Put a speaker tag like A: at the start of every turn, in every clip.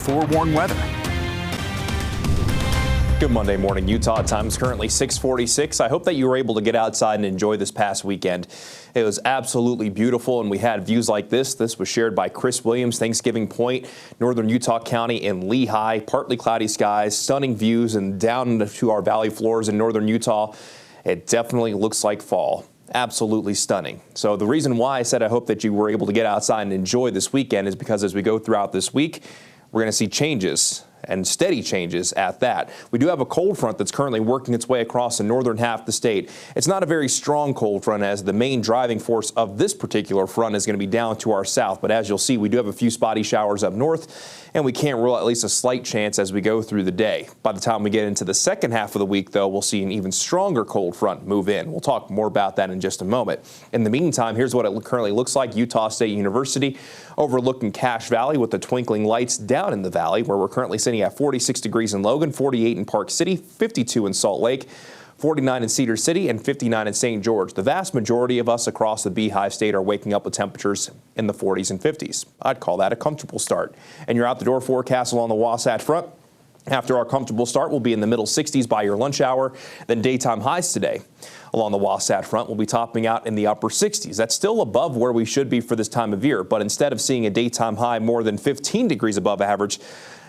A: Forewarned weather.
B: Good Monday morning, Utah. Time is currently 6:46. I hope that you were able to get outside and enjoy this past weekend. It was absolutely beautiful, and we had views like this. This was shared by Chris Williams, Thanksgiving Point, northern Utah County in Lehigh. Partly cloudy skies, stunning views, and down to our valley floors in northern Utah. It definitely looks like fall. Absolutely stunning. So the reason why I said I hope that you were able to get outside and enjoy this weekend is because as we go throughout this week, we're going to see changes, and steady changes at that. We do have a cold front that's currently working its way across the northern half of the state. It's not a very strong cold front, as the main driving force of this particular front is going to be down to our south. But as you'll see, we do have a few spotty showers up north, and we can't rule out at least a slight chance as we go through the day. By the time we get into the second half of the week, though, we'll see an even stronger cold front move in. We'll talk more about that in just a moment. In the meantime, here's what it currently looks like. Utah State University overlooking Cache Valley with the twinkling lights down in the valley, where we're currently sitting at 46 degrees in Logan, 48 in Park City, 52 in Salt Lake, 49 in Cedar City, and 59 in St. George. The vast majority of us across the Beehive State are waking up with temperatures in the 40s and 50s. I'd call that a comfortable start. And your out-the-door forecast along the Wasatch Front. After our comfortable start, we'll be in the middle 60s by your lunch hour. Then daytime highs today along the Wasatch Front will be topping out in the upper 60s. That's still above where we should be for this time of year. But instead of seeing a daytime high more than 15 degrees above average,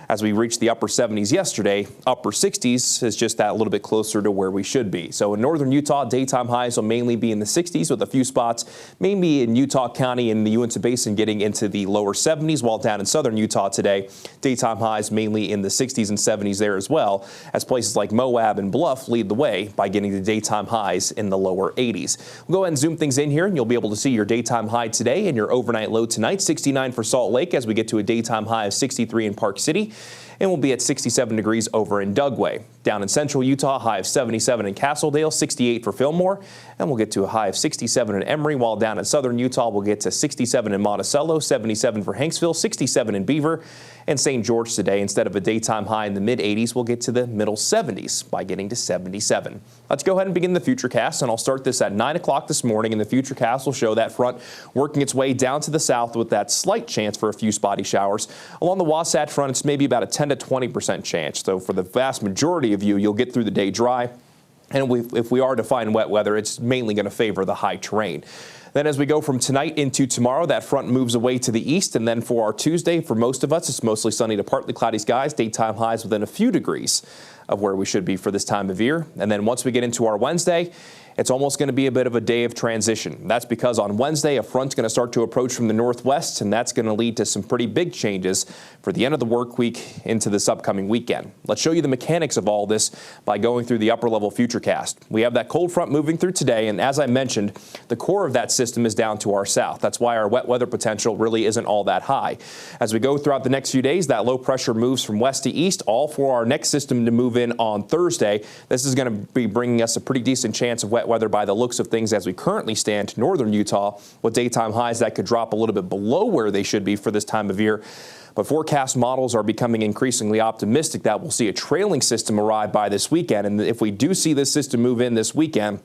B: as we reached the upper 70s yesterday, upper 60s is just that little bit closer to where we should be. So in northern Utah, daytime highs will mainly be in the 60s with a few spots, maybe in Utah County and the Uinta Basin getting into the lower 70s, while down in southern Utah today, daytime highs mainly in the 60s and 70s there as well, as places like Moab and Bluff lead the way by getting the daytime highs in the lower 80s. We'll go ahead and zoom things in here, and you'll be able to see your daytime high today and your overnight low tonight. 69 for Salt Lake as we get to a daytime high of 63 in Park City. And we'll be at 67 degrees over in Dugway. Down in central Utah, high of 77 in Castledale, 68 for Fillmore, and we'll get to a high of 67 in Emory, while down in southern Utah, we'll get to 67 in Monticello, 77 for Hanksville, 67 in Beaver, and St. George today. Instead of a daytime high in the mid-80s, we'll get to the middle 70s by getting to 77. Let's go ahead and begin the Futurecast, and I'll start this at 9 o'clock this morning, and the Futurecast will show that front working its way down to the south with that slight chance for a few spotty showers. Along the Wasatch Front, it's maybe about a 10 to 20% chance. So for the vast majority of you, you'll get through the day dry. And if we are to find wet weather, it's mainly going to favor the high terrain. Then as we go from tonight into tomorrow, that front moves away to the east. And then for our Tuesday, for most of us, it's mostly sunny to partly cloudy skies, daytime highs within a few degrees of where we should be for this time of year. And then once we get into our Wednesday, it's almost going to be a bit of a day of transition. That's because on Wednesday, a front's going to start to approach from the northwest, and that's going to lead to some pretty big changes for the end of the work week into this upcoming weekend. Let's show you the mechanics of all this by going through the upper level Futurecast. We have that cold front moving through today, and as I mentioned, the core of that system is down to our south. That's why our wet weather potential really isn't all that high. As we go throughout the next few days, that low pressure moves from west to east, all for our next system to move in on Thursday. This is going to be bringing us a pretty decent chance of wet weather by the looks of things as we currently stand to northern Utah, with daytime highs that could drop a little bit below where they should be for this time of year. But forecast models are becoming increasingly optimistic that we'll see a trailing system arrive by this weekend. And if we do see this system move in this weekend,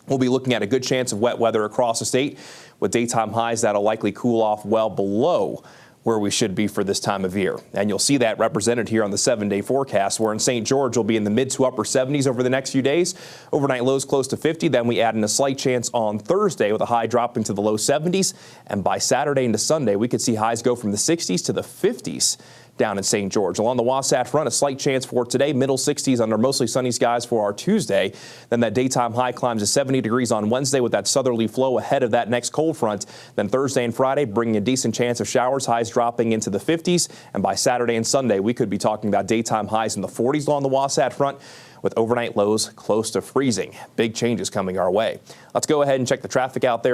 B: we'll be looking at a good chance of wet weather across the state, with daytime highs that'll likely cool off well below where we should be for this time of year. And you'll see that represented here on the 7-day forecast, where in St. George we'll be in the mid to upper 70s over the next few days. Overnight lows close to 50. Then we add in a slight chance on Thursday with a high dropping to the low 70s. And by Saturday into Sunday, we could see highs go from the 60s to the 50s down in St. George. Along the Wasatch Front, a slight chance for today, middle 60s under mostly sunny skies for our Tuesday. Then that daytime high climbs to 70 degrees on Wednesday with that southerly flow ahead of that next cold front. Then Thursday and Friday bringing a decent chance of showers, highs dropping into the 50s. And by Saturday and Sunday, we could be talking about daytime highs in the 40s along the Wasatch Front, with overnight lows close to freezing. Big changes coming our way. Let's go ahead and check the traffic out there.